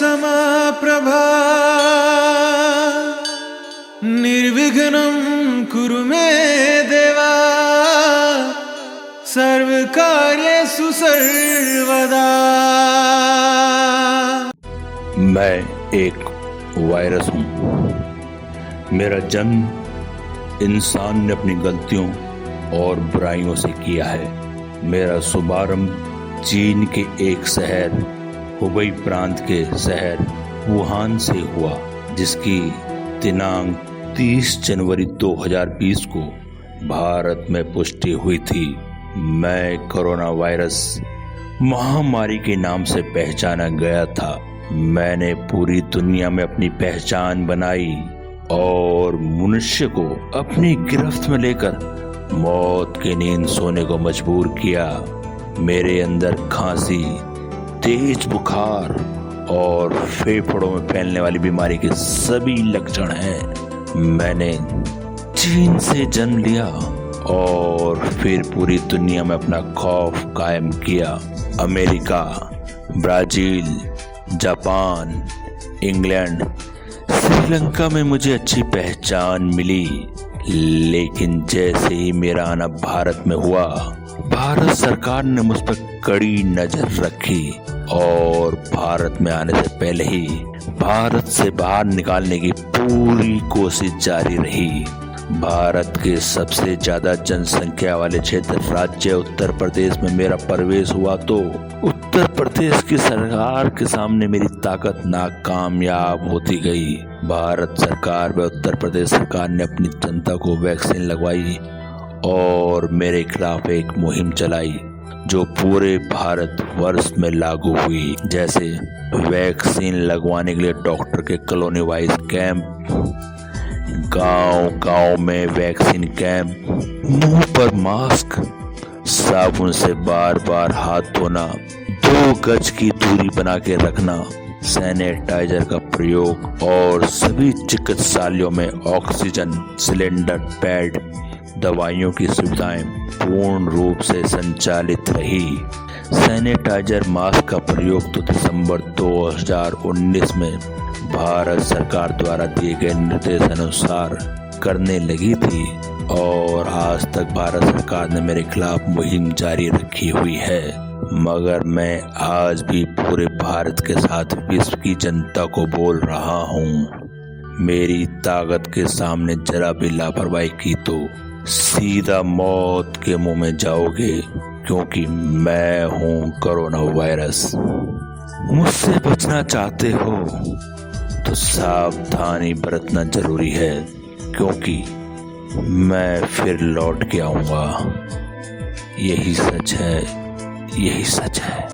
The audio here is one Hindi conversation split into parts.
समाप्रभा निर्विघ्नं कुरु मे देवा सर्वकार्येषु सर्वदा। मैं एक वायरस हूँ। मेरा जन्म इंसान ने अपनी गलतियों और बुराइयों से किया है। मेरा शुभारंभ चीन के एक शहर हुबई प्रांत के शहर वुहान से हुआ, जिसकी दिनांक 30 जनवरी 2020 को भारत में पुष्टि हुई थी। मैं कोरोना वायरस महामारी के नाम से पहचाना गया था। मैंने पूरी दुनिया में अपनी पहचान बनाई और मनुष्य को अपनी गिरफ्त में लेकर मौत की नींद सोने को मजबूर किया। मेरे अंदर खांसी, तेज बुखार और फेफड़ों में फैलने वाली बीमारी के सभी लक्षण हैं। मैंने चीन से जन्म लिया और फिर पूरी दुनिया में अपना खौफ कायम किया। America, Brazil, Japan, England, Sri Lanka में मुझे अच्छी पहचान मिली, लेकिन जैसे ही मेरा आना भारत में हुआ, भारत सरकार ने मुझ पर कड़ी नजर रखी और भारत में आने से पहले ही भारत से बाहर निकालने की पूरी कोशिश जारी रही। भारत के सबसे ज्यादा जनसंख्या वाले क्षेत्र राज्य उत्तर प्रदेश में मेरा प्रवेश हुआ तो उत्तर प्रदेश की सरकार के सामने मेरी ताकत नाकामयाब होती गई। भारत सरकार व उत्तर प्रदेश सरकार ने अपनी जनता को वैक्सीन लगवाई और मेरे खिलाफ एक मुहिम चलाई जो पूरे भारत वर्ष में लागू हुई। जैसे वैक्सीन लगवाने के लिए डॉक्टर के कॉलोनी वाइज कैंप, गांव-गांव में वैक्सीन कैंप, मुंह पर मास्क, साबुन से बार बार हाथ धोना, 2 गज की दूरी बना के रखना, सैनिटाइजर का प्रयोग और सभी चिकित्सालयों में ऑक्सीजन सिलेंडर, बेड, दवाइयों की सुविधाएं पूर्ण रूप से संचालित रही। सैनिटाइजर मास्क का प्रयोग तो दिसंबर 2019 में भारत सरकार द्वारा दिए गए निर्देश अनुसार करने लगी थी और आज तक भारत सरकार ने मेरे खिलाफ मुहिम जारी रखी हुई है। मगर मैं आज भी पूरे भारत के साथ विश्व की जनता को बोल रहा हूँ, मेरी ताकत के सामने जरा भी लापरवाही की तो सीधा मौत के मुंह में जाओगे, क्योंकि मैं हूँ कोरोना वायरस। मुझसे बचना चाहते हो तो सावधानी बरतना जरूरी है, क्योंकि मैं फिर लौट के आऊंगा। यही सच है, यही सच है।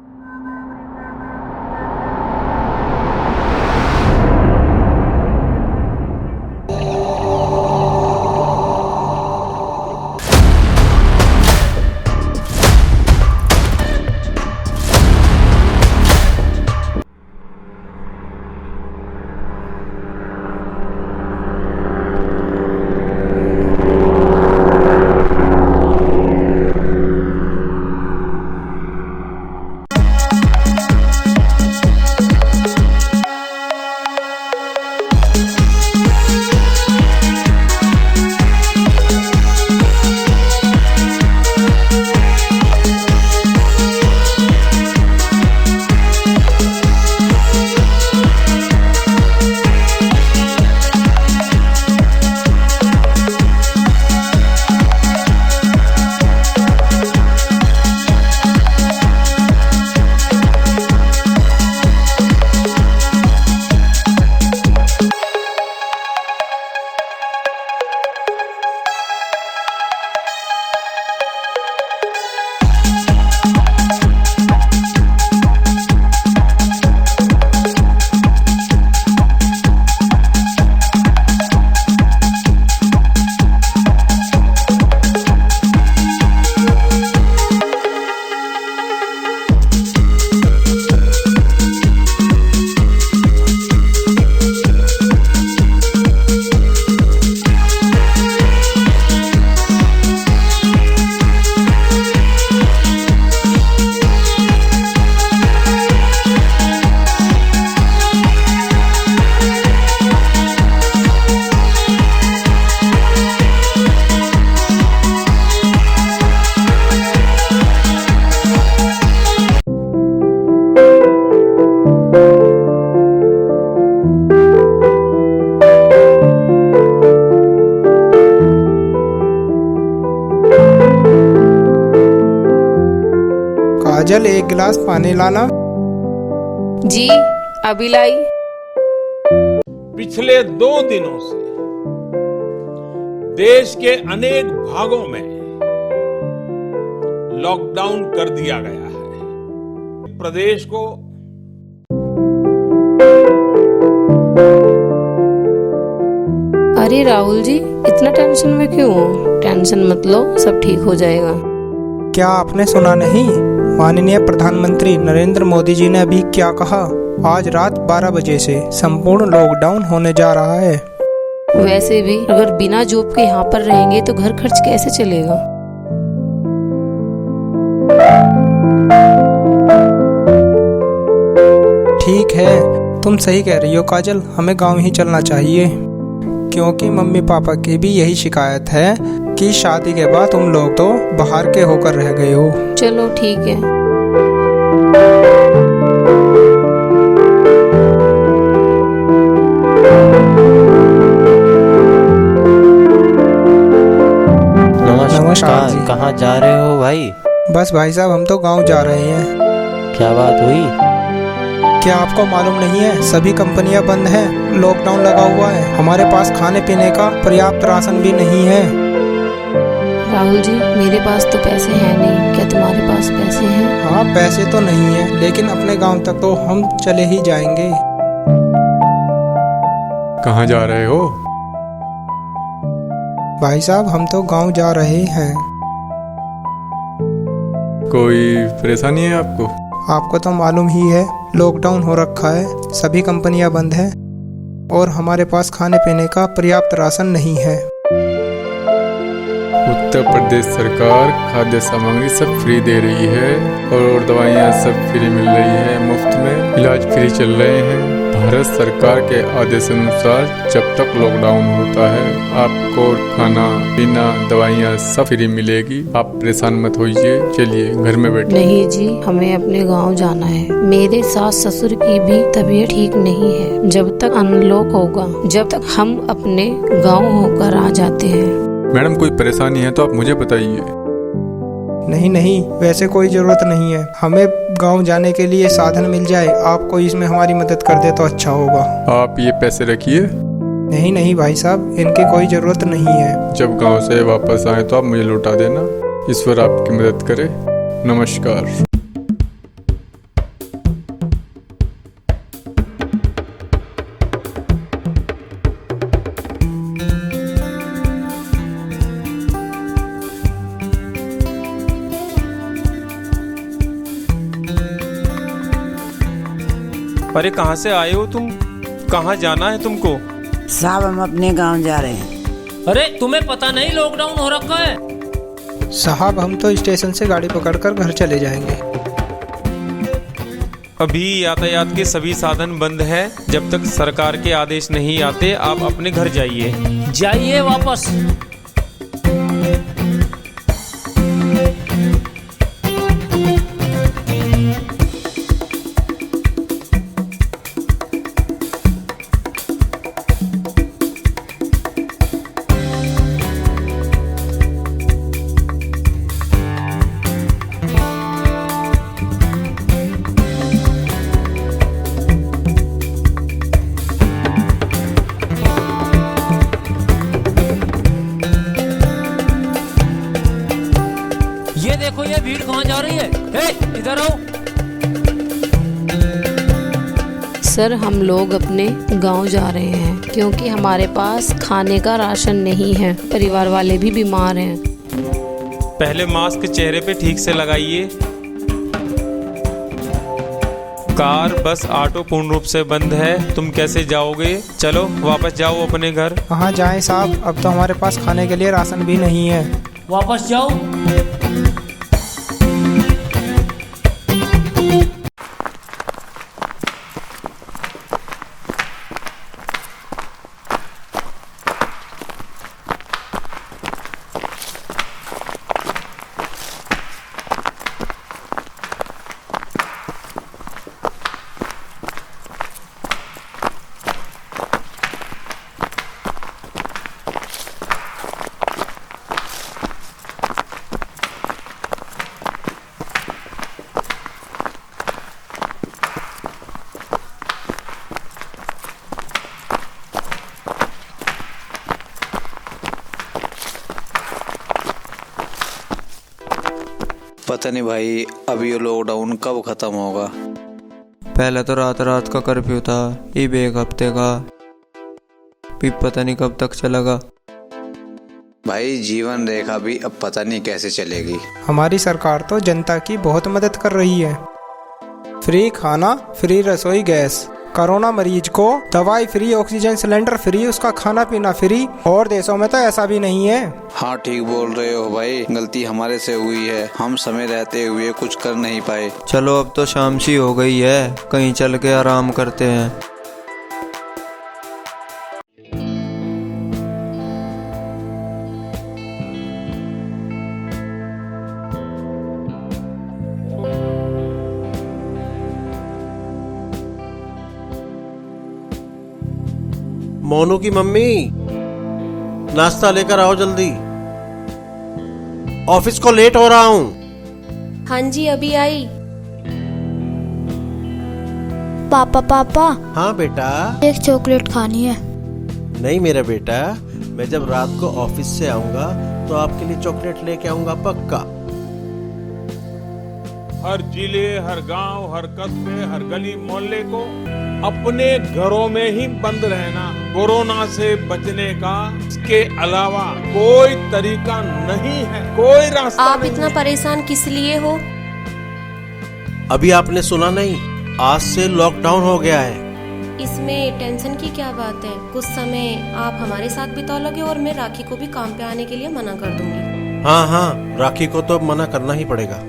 काजल, एक गिलास पानी लाना। जी अभी लाई। पिछले 2 दिनों से देश के अनेक भागों में लॉकडाउन कर दिया गया है। प्रदेश को अरे राहुल जी, इतना टेंशन में क्यों हो? टेंशन मत लो, सब ठीक हो जाएगा। क्या आपने सुना नहीं? माननीय प्रधानमंत्री नरेंद्र मोदी जी ने अभी क्या कहा? आज रात 12 बजे से संपूर्ण लॉकडाउन होने जा रहा है। वैसे भी अगर बिना जॉब के यहाँ पर रहेंगे तो घर खर्च कैसे चलेगा? ठीक है, तुम सही कह रही हो काजल, हमें गांव ही चलना चाहिए, क्योंकि मम्मी पापा की भी यही शिकायत है कि शादी के बाद तुम लोग तो बाहर के होकर रह गए हो। चलो ठीक है। नमस्कार जी। कहाँ जा रहे हो भाई? बस भाई साहब, हम तो गांव जा रहे हैं। क्या बात हुई? क्या आपको मालूम नहीं है, सभी कंपनियां बंद हैं, लॉकडाउन लगा हुआ है, हमारे पास खाने पीने का पर्याप्त राशन भी नहीं है। राहुल जी, मेरे पास तो पैसे हैं नहीं, क्या तुम्हारे पास पैसे हैं? हाँ, पैसे तो नहीं है, लेकिन अपने गांव तक तो हम चले ही जाएंगे। कहाँ जा रहे हो? भाई साहब, हम तो गांव जा रहे हैं। कोई परेशानी है आपको? आपको तो मालूम ही है, लॉकडाउन हो रखा है, सभी कंपनियां बंद हैं और हमारे पास खाने पीने का पर्याप्त राशन नहीं है। उत्तर प्रदेश सरकार खाद्य सामग्री सब फ्री दे रही है और दवाइयाँ सब फ्री मिल रही है, मुफ्त में इलाज फ्री चल रहे हैं। भारत सरकार के आदेशानुसार जब तक लॉकडाउन होता है आपको खाना पीना दवाइयाँ सब फ्री मिलेगी, आप परेशान मत होइए। चलिए घर में बैठे। नहीं जी, हमें अपने गांव जाना है। मेरे सास ससुर की भी तबीयत ठीक नहीं है। जब तक अनलॉक होगा, जब तक हम अपने गांव होकर आ जाते हैं। मैडम, कोई परेशानी है तो आप मुझे बताइए। नहीं नहीं, वैसे कोई जरूरत नहीं है, हमें गांव जाने के लिए साधन मिल जाए, आप कोई इसमें हमारी मदद कर दे तो अच्छा होगा। आप ये पैसे रखिए। नहीं नहीं भाई साहब, इनकी कोई जरूरत नहीं है। जब गांव से वापस आए तो आप मुझे लौटा देना। ईश्वर आपकी मदद करे। नमस्कार। अरे कहाँ से आए हो तुम? कहाँ जाना है तुमको? साहब, हम अपने गांव जा रहे हैं। अरे तुम्हें पता नहीं लॉकडाउन हो रखा है? साहब, हम तो स्टेशन से गाड़ी पकड़कर घर चले जाएंगे। अभी यातायात के सभी साधन बंद हैं। जब तक सरकार के आदेश नहीं आते आप अपने घर जाइए। जाइए वापस। ये देखो, ये भीड़ कहाँ जा रही है? हे, इधर आओ। सर, हम लोग अपने गांव जा रहे हैं क्योंकि हमारे पास खाने का राशन नहीं है। परिवार वाले भी बीमार हैं। पहले मास्क चेहरे पे ठीक से लगाइए। कार, बस, ऑटो पूर्ण रूप से बंद है। तुम कैसे जाओगे? चलो वापस जाओ अपने घर। कहाँ जाएं साहब, अब तो हमारे पास खाने के लिए राशन भी नहीं है। वापस जाओ। पता नहीं भाई, अब ये लॉकडाउन कब खत्म होगा। पहले तो रात रात का कर्फ्यू था, अब 1 हफ्ते का, भी पता नहीं कब तक चलेगा। भाई जीवन रेखा भी अब पता नहीं कैसे चलेगी। हमारी सरकार तो जनता की बहुत मदद कर रही है। फ्री खाना, फ्री रसोई गैस, कोरोना मरीज को दवाई फ्री, ऑक्सीजन सिलेंडर फ्री, उसका खाना पीना फ्री। और देशों में तो ऐसा भी नहीं है। हाँ ठीक बोल रहे हो भाई, गलती हमारे से हुई है, हम समय रहते हुए कुछ कर नहीं पाए। चलो अब तो शाम सी हो गई है, कहीं चल के आराम करते हैं। मोनू की मम्मी, नाश्ता लेकर आओ जल्दी, ऑफिस को लेट हो रहा हूँ। हाँ जी अभी आई। पापा। हाँ बेटा। एक चॉकलेट खानी है। नहीं मेरा बेटा, मैं जब रात को ऑफिस से आऊंगा तो आपके लिए चॉकलेट लेके आऊंगा पक्का। हर जिले, हर गांव, हर कस्बे, हर गली मोहल्ले को अपने घरों में ही बंद रहना कोरोना से बचने का, इसके अलावा कोई तरीका नहीं है, कोई रास्ता आप नहीं। इतना परेशान किस लिए हो? अभी आपने सुना नहीं, आज से लॉकडाउन हो गया है। इसमें टेंशन की क्या बात है? कुछ समय आप हमारे साथ बिता लोगे और मैं राखी को भी काम पे आने के लिए मना कर दूंगी। हाँ, राखी को तो मना करना ही पड़ेगा।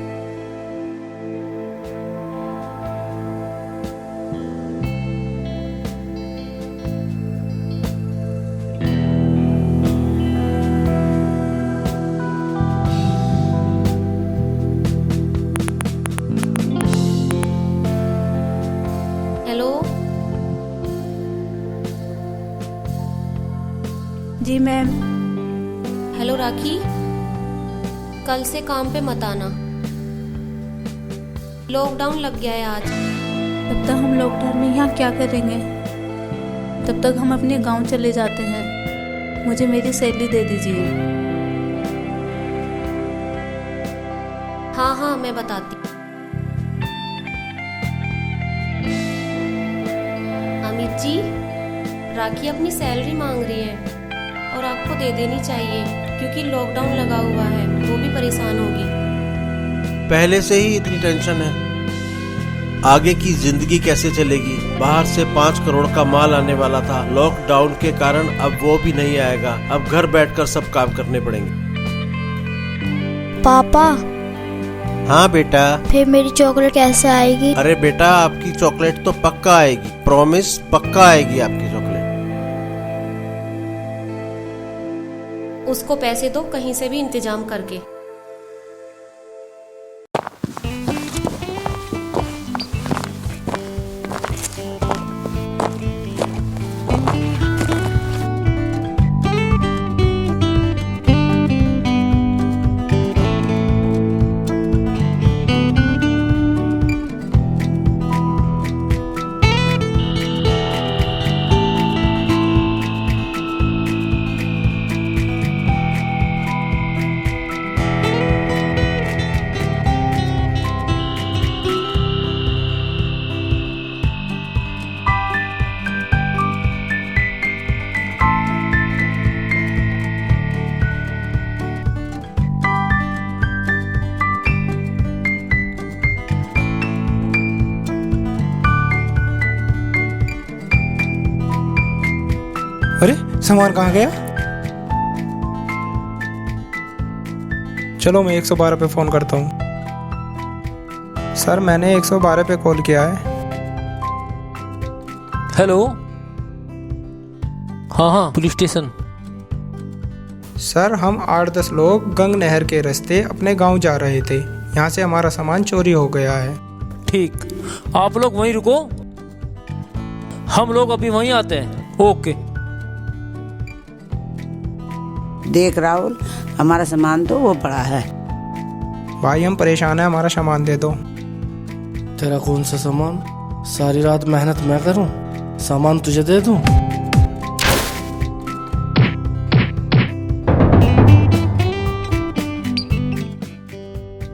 जी मैम। हेलो राखी, कल से काम पे मत आना, लॉकडाउन लग गया है आज। तब तक हम लॉकडाउन में यहाँ क्या करेंगे? तब तक हम अपने गांव चले जाते हैं। मुझे मेरी सैलरी दे दीजिए। हाँ मैं बताती। अमित जी, राखी अपनी सैलरी मांग रही है और आपको दे देनी चाहिए, क्योंकि लॉकडाउन लगा हुआ है, वो भी परेशान होगी। पहले से ही इतनी टेंशन है, आगे की जिंदगी कैसे चलेगी? बाहर से 5 करोड़ का माल आने वाला था, लॉकडाउन के कारण अब वो भी नहीं आएगा। अब घर बैठकर सब काम करने पड़ेंगे। पापा। हाँ बेटा। फिर मेरी चॉकलेट कैसे आएगी? अरे बेटा, आपकी चॉकलेट तो पक्का आएगी, प्रॉमिस, पक्का आएगी आपकी चॉकलेट। उसको पैसे दो कहीं से भी इंतजाम करके। अरे सामान कहाँ गया? चलो मैं 112 पे फोन करता हूँ। सर मैंने 112 पे कॉल किया है। हेलो। हाँ पुलिस स्टेशन। सर हम 8-10 लोग गंग नहर के रास्ते अपने गांव जा रहे थे, यहाँ से हमारा सामान चोरी हो गया है। ठीक, आप लोग वहीं रुको, हम लोग अभी वहीं आते हैं। ओके। देख राहुल, हमारा सामान तो वो पड़ा है। भाई हम परेशान हैं, हमारा सामान दे दो। तेरा कौन सा सामान? सारी रात मेहनत मैं करूं, सामान तुझे दे दूं?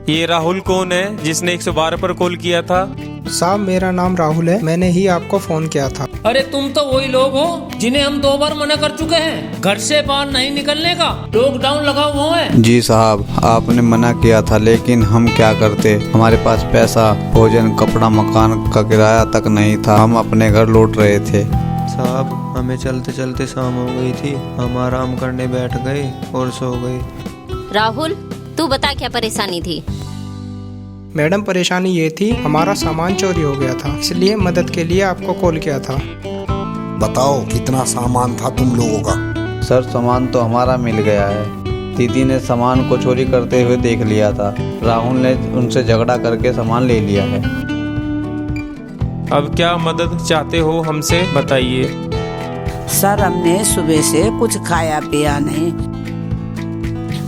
ये राहुल कौन है जिसने 112 पर कॉल किया था? साहब मेरा नाम राहुल है, मैंने ही आपको फोन किया था। अरे तुम तो वही लोग हो जिन्हें हम 2 बार मना कर चुके हैं घर से बाहर नहीं निकलने का। लॉकडाउन लगा हुआ है। जी साहब, आपने मना किया था लेकिन हम क्या करते, हमारे पास पैसा, भोजन, कपड़ा, मकान का किराया तक नहीं था। हम अपने घर लौट रहे थे। साहब हमें चलते चलते शाम हो गई थी, हम आराम करने बैठ गए और सो गए। राहुल तू बता क्या परेशानी थी? मैडम परेशानी ये थी, हमारा सामान चोरी हो गया था, इसलिए मदद के लिए आपको कॉल किया था। बताओ कितना सामान था तुम लोगों का? सर सामान तो हमारा मिल गया है। दीदी ने सामान को चोरी करते हुए देख लिया था। राहुल ने उनसे झगड़ा करके सामान ले लिया है। अब क्या मदद चाहते हो हमसे बताइए। सर हमने सुबह से कुछ खाया पिया नहीं,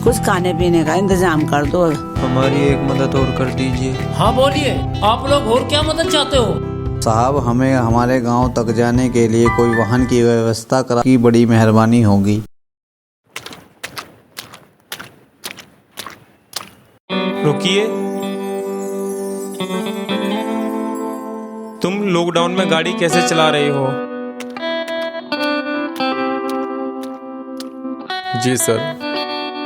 कुछ खाने पीने का इंतजाम कर दो। हमारी एक मदद और कर दीजिए। हाँ बोलिए, आप लोग और क्या मदद चाहते हो? साहब हमें हमारे गांव तक जाने के लिए कोई वाहन की व्यवस्था करा की बड़ी मेहरबानी होगी। रुकिए, तुम लॉकडाउन में गाड़ी कैसे चला रहे हो? जी सर,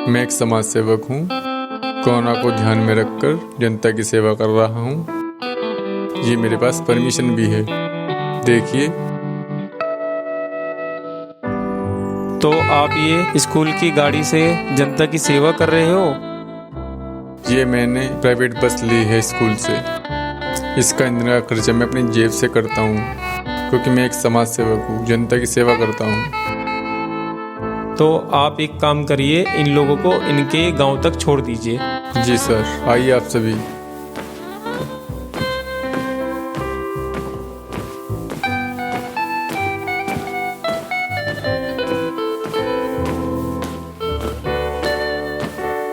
मैं एक समाज सेवक हूँ। कोरोना को ध्यान में रखकर जनता की सेवा कर रहा हूँ। ये मेरे पास परमिशन भी है, देखिए। तो आप ये स्कूल की गाड़ी से जनता की सेवा कर रहे हो? ये मैंने प्राइवेट बस ली है स्कूल से। इसका ईंधन का खर्चा मैं अपनी जेब से करता हूँ, क्योंकि मैं एक समाज सेवक हूँ, जनता की सेवा करता हूँ। तो आप एक काम करिए, इन लोगों को इनके गांव तक छोड़ दीजिए। जी सर, आइए आप सभी।